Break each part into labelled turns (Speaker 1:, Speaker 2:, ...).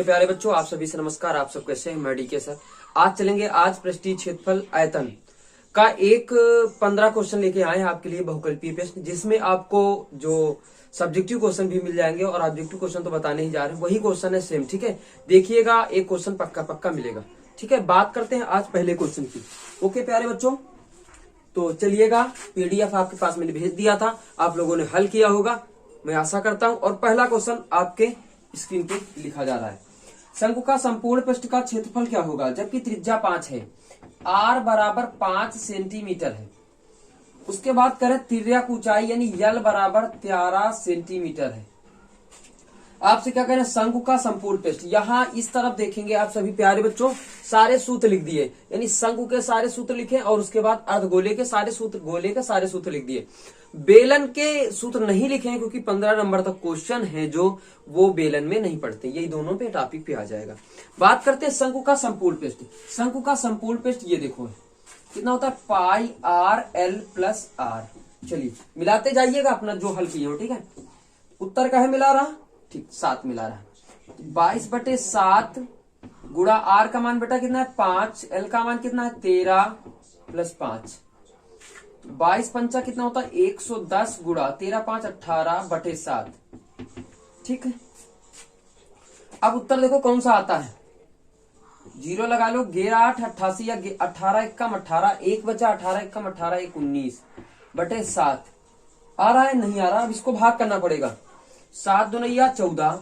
Speaker 1: प्यारे बच्चों, आप सभी से नमस्कार। आप सब कैसे हैं? मैं डीके सर। आज चलेंगे आज पृष्ठीय क्षेत्रफल आयतन का एक 15 क्वेश्चन लेके आए हैं आपके लिए बहुकल्पीय प्रश्न, जिसमें आपको जो सब्जेक्टिव क्वेश्चन भी मिल जाएंगे और ऑब्जेक्टिव क्वेश्चन तो बताने ही जा रहे हैं, वही क्वेश्चन है सेम। ठीक है, देखिएगा एक क्वेश्चन पक्का पक्का मिलेगा। ठीक है, बात करते हैं आज पहले क्वेश्चन की। ओके प्यारे बच्चों, तो चलिएगा, पीडीएफ आपके पास मैंने भेज दिया था, आप लोगों ने हल किया होगा मैं आशा करता हूं। और पहला क्वेश्चन आपके स्क्रीन पे लिखा जा रहा है। शंकु का संपूर्ण पृष्ठ का क्षेत्रफल क्या होगा जबकि त्रिज्या 5 है, आर बराबर 5 सेंटीमीटर है। उसके बाद करें तिर्यक ऊंचाई यानी यल बराबर 13 सेंटीमीटर है। आपसे क्या कह रहे हैं? शंकु का संपूर्ण पृष्ठ। यहाँ इस तरफ देखेंगे आप सभी प्यारे बच्चों, सारे सूत्र लिख दिए, यानी शंकु के सारे सूत्र लिखे और उसके बाद अर्धगोले के सारे सूत्र, गोले के सारे सूत्र लिख दिए। बेलन के सूत्र नहीं लिखे हैं क्योंकि 15 नंबर तक क्वेश्चन है जो वो बेलन में नहीं पढ़ते, यही दोनों पे टॉपिक पे आ जाएगा। बात करते हैं शंकु का संपूर्ण पृष्ठ। शंकु का संपूर्ण पृष्ठ ये देखो कितना होता है, पाई आर एल प्लस आर। चलिए मिलाते जाइएगा अपना जो हल किए हो। ठीक है, उत्तर का है मिला रहा, ठीक 7 मिला रहा। 22/7 गुणा आर का मान बेटा कितना है 5, एल का मान कितना है 13 प्लस 5, 22 पंचा कितना होता है 110 गुणा 13 5 18/7। ठीक है, अब उत्तर देखो कौन सा आता है, जीरो लगा लो, 11 8 88 या 18 एकम 18, 1 बचा 18 एकम 18 1 19/7 आ रहा है, नहीं आ रहा। अब इसको भाग करना पड़ेगा। 7 दुनैया 14,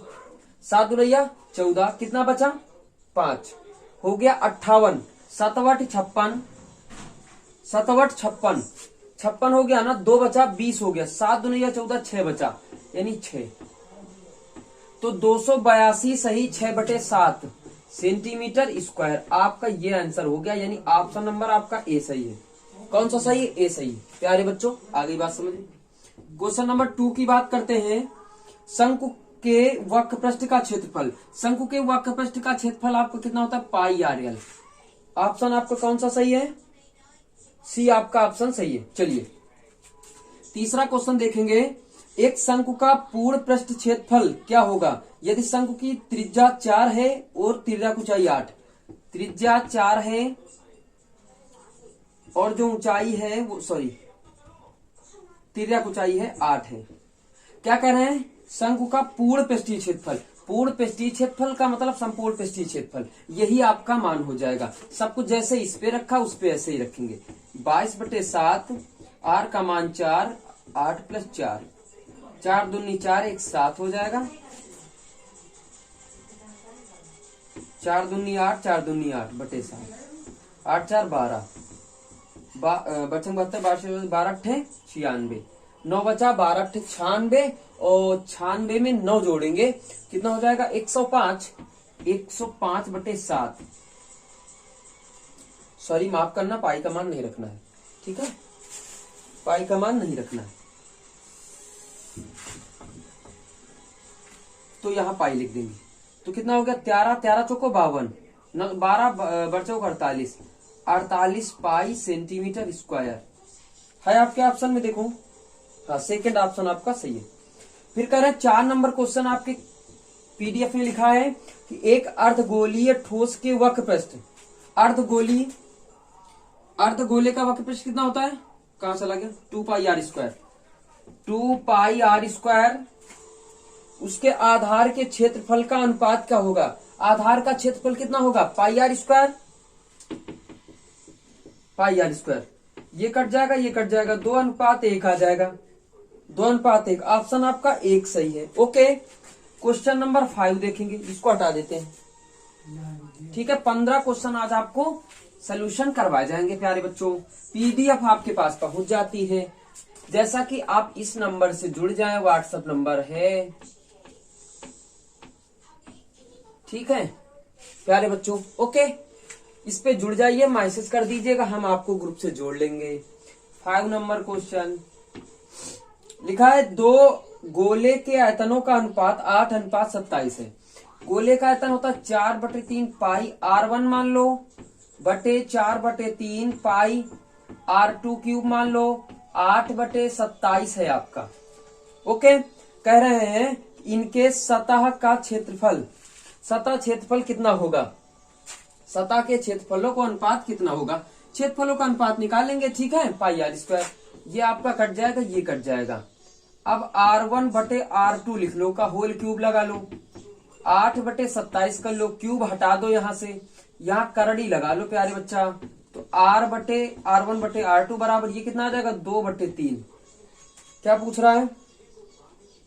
Speaker 1: 7 दुनैया 14, कितना बचा 5, हो गया 58, 7 8 56, 7 8 56, 56 हो गया ना, 2 बचा 20 हो गया, 7 दुनैया 14, 6 बचा यानी 6। तो 282 सही 6/7 सेंटीमीटर स्क्वायर आपका ये आंसर हो गया, यानी ऑप्शन नंबर आपका ए सही है। कौन सा सही है? ए सही है। प्यारे बच्चों आगे बात समझिए। क्वेश्चन नंबर 2 की बात करते हैं। शंकु के वक्र पृष्ठ का क्षेत्रफल। शंकु के वक्र पृष्ठ का क्षेत्रफल आपको कितना होता है, पाई आर एल। ऑप्शन आपका कौन सा सही है? सी आपका ऑप्शन सही है। चलिए तीसरा क्वेश्चन देखेंगे। एक शंकु का पूर्ण पृष्ठ क्षेत्रफल क्या होगा यदि शंकु की त्रिज्या 4 है और तिर्यक ऊंचाई 8। त्रिज्या 4 है और जो ऊंचाई है वो तिर्यक ऊंचाई है 8 है। क्या कह रहे हैं? शंकु का पूर्ण पृष्ठीय क्षेत्रफल। पूर्ण पृष्ठीय क्षेत्रफल का मतलब संपूर्ण पृष्ठीय क्षेत्रफल, यही आपका मान हो जाएगा। सब कुछ जैसे इस पे रखा उस पे ऐसे ही रखेंगे। 22/7 आर का मान 4, 8 प्लस 4, 4 दूनी 4 1 7 हो जाएगा, 4 दूनी 8, 4 दूनी 8/7, 8 4 12, बचन 72, 12 8 96, 9 बचा 12 8 96 और 96 में 9 जोड़ेंगे कितना हो जाएगा 105, 105/7। सॉरी माफ करना, पाई का मान नहीं रखना है। ठीक है, पाई का मान नहीं रखना है, तो यहाँ पाई लिख देंगे। तो कितना हो गया 13, 13 चौको 52, 12 बचो 48, 48 पाई सेंटीमीटर स्क्वायर है आपके ऑप्शन में। देखो हाँ, सेकेंड ऑप्शन आपका सही है। फिर कह रहे हैं 4 नंबर क्वेश्चन आपके पीडीएफ में लिखा है कि एक अर्धगोलीय ठोस के वक्र पृष्ठ, अर्धगोले का वक्र पृष्ठ कितना होता है, कहां चला गया, 2 pi r square, 2 pi r square. उसके आधार के क्षेत्रफल का अनुपात क्या होगा? आधार का क्षेत्रफल कितना होगा, pi r square, pi r square. ये कट जाएगा, ये कट जाएगा, 2:1 आ जाएगा, 2:1। ऑप्शन आपका 1 सही है। ओके, क्वेश्चन नंबर 5 देखेंगे, इसको हटा देते हैं। ठीक है, 15 क्वेश्चन आज आपको सोल्यूशन करवाए जाएंगे प्यारे बच्चों। पीडीएफ आपके पास पहुंच जाती है, जैसा कि आप इस नंबर से जुड़ जाएं, व्हाट्सएप नंबर है। ठीक है प्यारे बच्चों, ओके, इस पे जुड़ जाइए, मैसेज कर दीजिएगा, हम आपको ग्रुप से जोड़ लेंगे। 5 नंबर क्वेश्चन लिखा है, 2 गोले के आयतनों का अनुपात 8:27 है। गोले का आयतन होता है 4/3 पाई R1 मान लो बटे 4/3 पाई R2 क्यूब मान लो, 8/27 है आपका। ओके, कह रहे हैं इनके सतह का क्षेत्रफल सतह क्षेत्रफल कितना होगा, सतह के क्षेत्रफलों का अनुपात कितना होगा, क्षेत्रफलों का अनुपात निकालेंगे। ठीक है, पाई आर स्क्वायर, ये आपका कट जाएगा, ये कट जाएगा। अब R1 बटे R2 लिख लो का होल क्यूब लगा लो, 8 बटे 27 कर लो, क्यूब हटा दो यहां से, यहाँ करड़ी लगा लो प्यारे बच्चा। तो R1 बटे R2 बराबर ये कितना आ जाएगा, 2 बटे 3। क्या पूछ रहा है,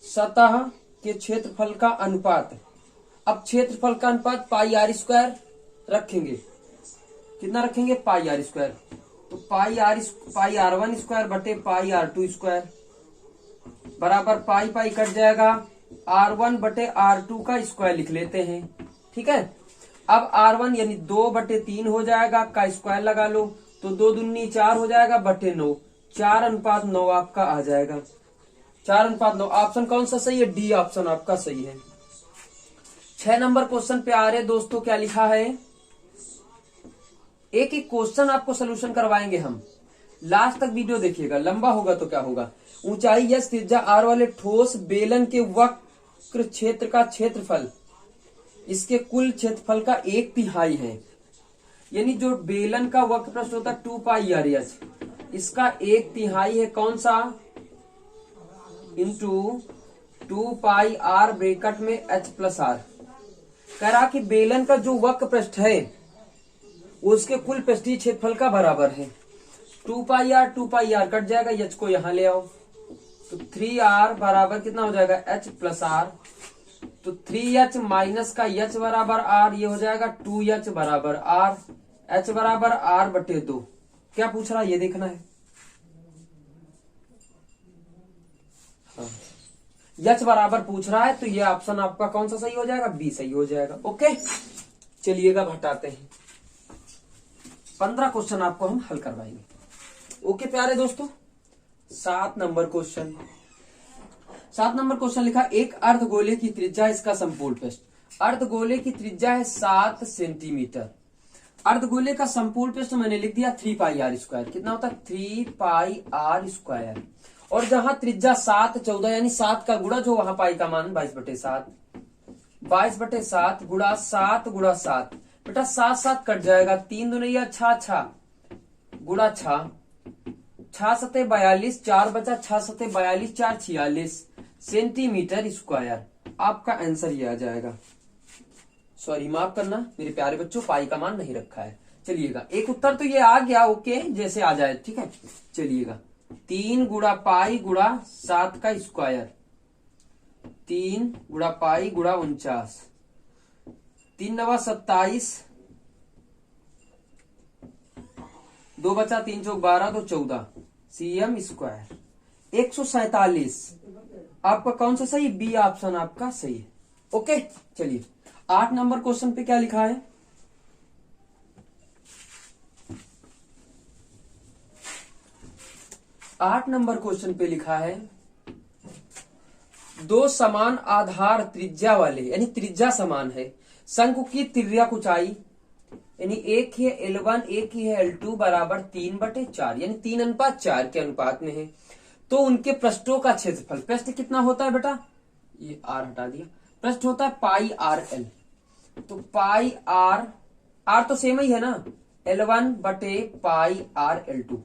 Speaker 1: सतह के क्षेत्रफल का अनुपात। अब क्षेत्रफल का अनुपात पाई आर स्क्वायर रखेंगे, कितना रखेंगे, पाई आर स्क्वायर। तो पाई R1 स्क्वायर बटे पाई R2 स्क्वायर बराबर पाई पाई कट जाएगा, R1 बटे R2 का स्क्वायर लिख लेते हैं। ठीक है, अब R1 यानी 2 बटे 3 हो जाएगा, का स्क्वायर लगा लो, तो 2 दूनी 4 हो जाएगा बटे 9, 4:9 आपका आ जाएगा, 4:9। ऑप्शन कौन सा सही है, डी ऑप्शन आपका सही है। 6 नंबर क्वेश्चन पे आ रहे दोस्तों, क्या लिखा है, एक एक क्वेश्चन आपको सोल्यूशन करवाएंगे हम, लास्ट तक वीडियो देखिएगा, लंबा होगा तो क्या होगा। ऊंचाई यस त्रिज्या आर वाले ठोस बेलन के वक्र क्षेत्र का क्षेत्रफल इसके कुल क्षेत्रफल का 1/3 है। यानी जो बेलन का वक्र प्रस्थ होता है 2 पाई आर एच, इसका 1/3 है कौन सा, इंटू 2 पाई आर ब्रैकेट में एच प्लस आर। कह रहा कि बेलन का जो वक्र पृष्ठ है उसके कुल पृष्ठीय क्षेत्रफल का बराबर है। 2 पाई आर कट जाएगा, एच को यहां ले आओ, तो 3r बराबर कितना हो जाएगा, h प्लस आर। तो 3h माइनस का h बराबर r, ये हो जाएगा 2h बराबर r, h बराबर r बटे 2। क्या पूछ रहा है ये देखना है, हाँ h बराबर पूछ रहा है, तो ये ऑप्शन आपका कौन सा सही हो जाएगा, बी सही हो जाएगा। ओके, चलिएगा हटाते हैं, 15 क्वेश्चन आपको हम हल करवाएंगे। ओके प्यारे दोस्तों, 7 नंबर क्वेश्चन, 7 नंबर क्वेश्चन लिखा, एक अर्धगोले की त्रिज्या इसका संपूर्ण पृष्ठ, अर्धगोले की त्रिज्या है 7 सेंटीमीटर, अर्धगोले का संपूर्ण पृष्ठ मैंने लिख दिया 3 पाई आर स्क्वायर, कितना होता है 3 पाई आर स्क्वायर। और जहां त्रिज्या 7 14 यानी 7 का गुणा जो वहां पाई का मान 22/7, 22/7 गुणा 7 गुणा 7, बेटा 7 7 कट जाएगा, 3 दूनी 6 गुणा 6, 6 सते 42, 4 बचा, 6 सते 42, 4 46 सेंटीमीटर स्क्वायर। आपका आंसर ये आ जाएगा। सॉरी माफ करना मेरे प्यारे बच्चों, पाई का मान नहीं रखा है। चलिएगा एक उत्तर तो ये आ गया, ओके जैसे आ जाए, ठीक है। चलिएगा 3 गुणा पाई गुणा 7 का स्क्वायर, 3 गुणा पाई गुणा 49, 3 9 27, 2 बचा, 3 चौक 12, 2 14 cm स्क्वायर, 147। आपका कौन सा सही, बी ऑप्शन आपका सही है। ओके चलिए 8 नंबर क्वेश्चन पे क्या लिखा है, आठ नंबर क्वेश्चन पे लिखा है, दो समान आधार त्रिज्या वाले, यानी त्रिज्या समान है, शंकु की तिर्यक ऊंचाई यानी एक ही है L1 एक ही है L2 बराबर 3/4 यानी 3:4 के अनुपात में है, तो उनके पृष्ठों का क्षेत्रफल, पृष्ठ कितना होता है बेटा, ये r हटा दिया, पृष्ठ होता है पाई आर एल, तो पाई आर तो सेम ही है ना, L1 बटे pi r L2,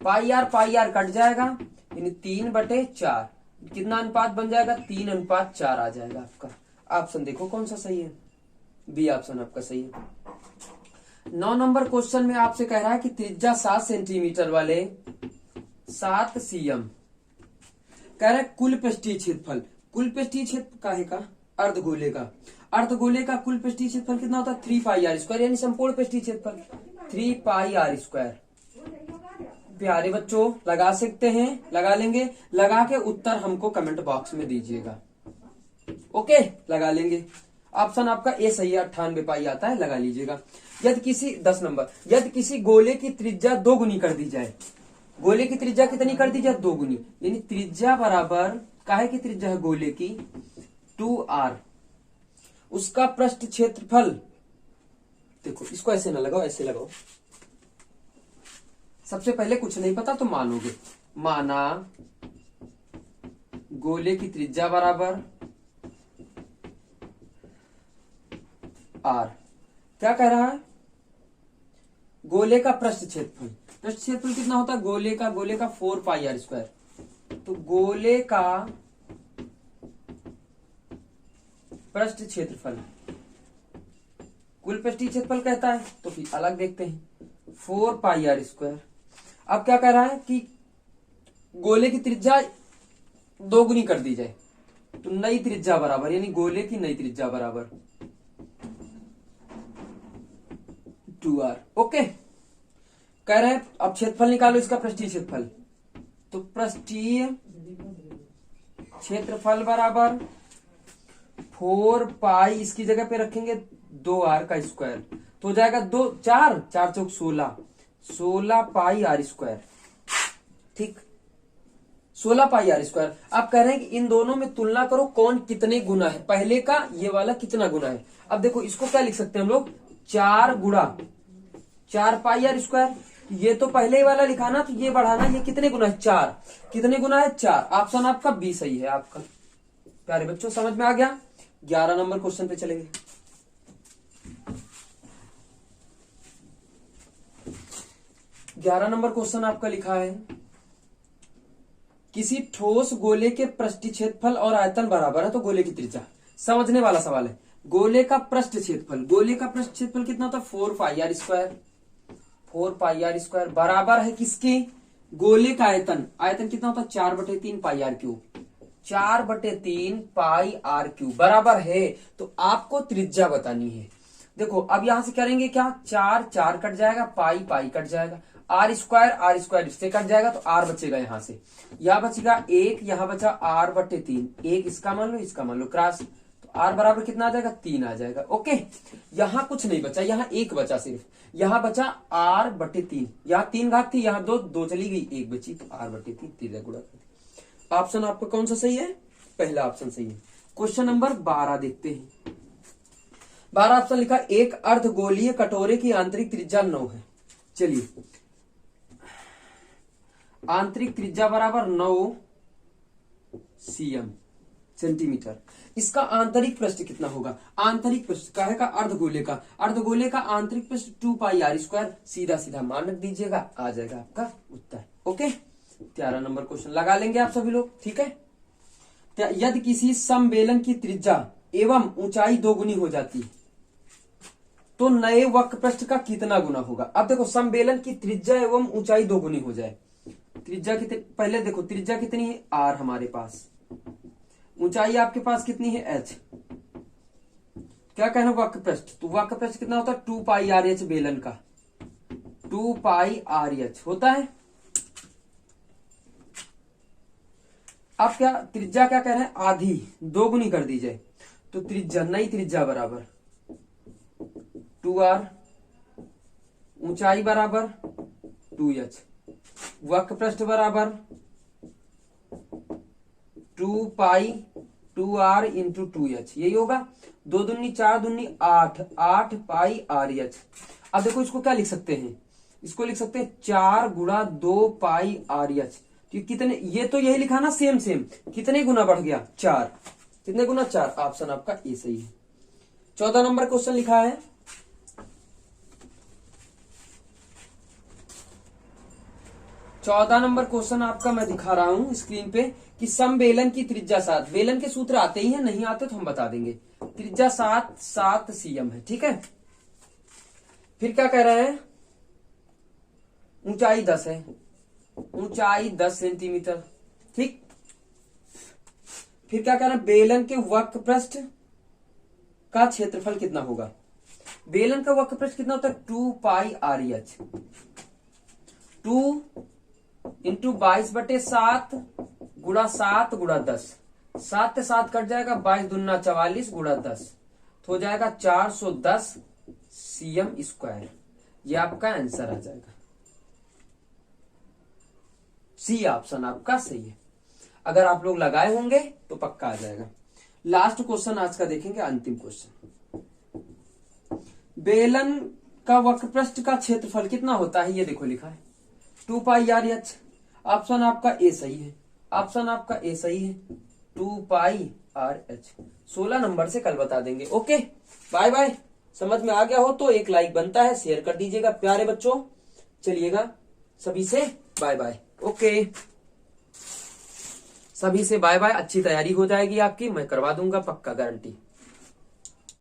Speaker 1: pi r cut जाएगा यानी 3/4, कितना अनुपात बन जाएगा, 3:4 आ जाएगा आपका। ऑप्शन देखो कौन सा सही है, बी ऑप्शन आपका सही है। 9 नंबर क्वेश्चन में आपसे कह रहा है कि त्रिज्या 7 सेंटीमीटर वाले 7 cm कह रहा है कुल पृष्ठीय क्षेत्रफल, कुल पृष्ठीय क्षेत्र काहे का, अर्धगोले का, अर्धगोले का कुल पृष्ठीय क्षेत्रफल कितना होता है 3 पाई आर स्क्वायर, यानी संपूर्ण पृष्ठीय क्षेत्रफल 3 पाई आर स्क्वायर। प्यारे बच्चों लगा सकते हैं, लगा लेंगे, लगा के उत्तर हमको कमेंट बॉक्स में दीजिएगा। ओके लगा लेंगे, ऑप्शन आपका ए सही है, 98 पाई आता है, लगा लीजिएगा। यदि किसी 10 नंबर, यदि किसी गोले की त्रिज्या 2 गुनी कर दी जाए, गोले की त्रिज्या कितनी कर दी जाए, 2 गुनी, यानी त्रिज्या बराबर काहे की त्रिज्या है गोले की 2r, उसका पृष्ठ क्षेत्रफल, देखो इसको ऐसे ना लगाओ, ऐसे लगाओ, सबसे पहले कुछ नहीं पता तो मानोगे, माना गोले की त्रिज्या बराबर आर। क्या कह रहा है? गोले का पृष्ठ क्षेत्रफल। पृष्ठ क्षेत्रफल कितना होता है गोले का 4 पाई आर स्क्वायर। तो गोले का पृष्ठ क्षेत्रफल कुल पृष्ठीय क्षेत्रफल कहता है, तो फिर अलग देखते हैं 4 पाई आर स्क्वायर। अब क्या कह रहा है कि गोले की त्रिज्या दोगुनी कर दी जाए, तो नई त्रिज्या बराबर, यानी गोले की नई त्रिज्या बराबर 2r। ओके, कह रहे हैं अब क्षेत्रफल निकालो इसका, पृष्ठीय क्षेत्रफल। तो पृष्ठीय क्षेत्रफल बराबर 4 पाई, इसकी जगह पे रखेंगे 2r का स्क्वायर, तो हो जाएगा 2 4 4 चौक 16 पाई आर स्क्वायर। ठीक, 16 पाई आर स्क्वायर। आप कह रहे हैं कि इन दोनों में तुलना करो कौन कितने गुना है, पहले का ये वाला कितना गुना है। अब देखो इसको क्या लिख सकते हैं हम लोग, 4 गुणा 4 पाई आर स्क्वायर। ये तो पहले ही वाला लिखा ना, तो ये बढ़ाना, ये कितने गुना है 4, कितने गुना है 4। ऑप्शन आपका बी सही है आपका। प्यारे बच्चों समझ में आ गया। 11 नंबर क्वेश्चन पे चलेंगे। 11 नंबर क्वेश्चन आपका लिखा है, किसी ठोस गोले के पृष्ठीय क्षेत्रफल और आयतन बराबर है तो गोले की त्रिज्या। समझने वाला सवाल है। गोले का पृष्ठ क्षेत्रफल, गोले का पृष्ठ क्षेत्रफल कितना होता है 4 pi r square. 4 pi r square बराबर है किसके, गोले का आयतन। आयतन कितना होता है 4/3 pi r cube. 4/3 pi r cube बराबर है, तो आपको त्रिज्या बतानी है। देखो अब यहां से करेंगे क्या, 4 4 कट जाएगा, पाई पाई कट जाएगा, आर स्क्वायर इससे कट जाएगा, तो आर बचेगा यहां से, यहां बचेगा 1, यहां बचा r/3, 1 इसका मान लो, इसका मान लो क्रॉस, तो आर बराबर कितना आ जाएगा 3 आ जाएगा। ओके, यहां कुछ नहीं बचा, यहां 1 बचा सिर्फ, यहां बचा r/3, यहां 3 घात थी, यहां 2 चली गई, 1 बची, तो r/3 3 गुणा कर दी। ऑप्शन आपका कौन सा सही है, पहला ऑप्शन सही है। क्वेश्चन नंबर 12 देखते हैं। 12 ऑप्शन लिखा, एक अर्धगोलीय कटोरे की आंतरिक त्रिज्या 9 है। चलिए, आंतरिक त्रिज्या बराबर 9 cm सेंटीमीटर। इसका आंतरिक पृष्ठ कितना होगा, आंतरिक पृष्ठ काहे का, अर्धगोले का आंतरिक पृष्ठ 2 पाई आर स्क्वायर। सीधा सीधा मान रख दीजिएगा, आ जाएगा आपका उत्तर। ओके, 13 नंबर क्वेश्चन लगा लेंगे आप सभी लोग। ठीक है, यदि किसी समबेलन की त्रिज्या एवं ऊंचाई दोगुनी हो जाती है तो नए वक्र पृष्ठ का कितना गुना होगा। अब देखो समबेलन की त्रिज्या एवं ऊंचाई दोगुनी हो जाए, त्रिज्या कितनी, पहले देखो त्रिज्या कितनी है r हमारे पास, ऊंचाई आपके पास कितनी है h। क्या कहना वक्र पृष्ठ, तो वक्र पृष्ठ कितना होता है 2 पाई आर एच, बेलन का 2 पाई आर एच होता है। अब क्या त्रिज्या क्या कह रहे हैं, आधी, दोगुनी कर दी जाए, तो त्रिज्या नई त्रिज्या बराबर 2r, ऊंचाई बराबर 2h, वक्र पृष्ठ बराबर 2 पाई 2r इंटू 2h, यही होगा। 2 दूनी 4 दूनी 8, 8 पाई आर एच। अब देखो इसको क्या लिख सकते हैं, इसको लिख सकते हैं 4 गुणा 2 पाई आर एच। कितने, ये तो यही लिखा ना सेम, कितने गुना बढ़ गया 4, कितने गुना 4। ऑप्शन आपका ए सही है। 14 नंबर क्वेश्चन लिखा है, 14 नंबर क्वेश्चन आपका मैं दिखा रहा हूं स्क्रीन पे कि समबेलन की त्रिज्या 7, बेलन के सूत्र आते ही हैं, नहीं आते तो हम बता देंगे। त्रिज्या 7 cm है। ठीक है, फिर क्या कह रहे हैं, ऊंचाई 10 है, ऊंचाई 10 सेंटीमीटर। ठीक, फिर क्या कह रहे हैं, बेलन के वक्र पृष्ठ का क्षेत्रफल कितना होगा। बेलन का वक्र पृष्ठ कितना होता है 2 पाई आर एच, 2 इंटू 22/7 गुणा 7 गुणा 10, 7 से 7 कट जाएगा, 22 दूना 44 गुणा 10, तो हो जाएगा 410 cm स्क्वायर। ये आपका आंसर आ जाएगा, सी ऑप्शन आपका सही है। अगर आप लोग लगाए होंगे तो पक्का आ जाएगा। लास्ट क्वेश्चन आज का देखेंगे, अंतिम क्वेश्चन। बेलन का वक्र पृष्ठ का क्षेत्रफल कितना होता है, ये देखो लिखा है 2 पाई आर एच। ऑप्शन आपका ए सही है, ऑप्शन आपका ए सही है, 2 पाई आर एच। 16 नंबर से कल बता देंगे। Okay, bye bye. समझ में आ गया हो तो एक लाइक बनता है, शेयर कर दीजिएगा प्यारे बच्चों। चलिएगा, सभी से बाय बाय। ओके, सभी से बाय बाय। अच्छी तैयारी हो जाएगी आपकी, मैं करवा दूंगा पक्का, गारंटी।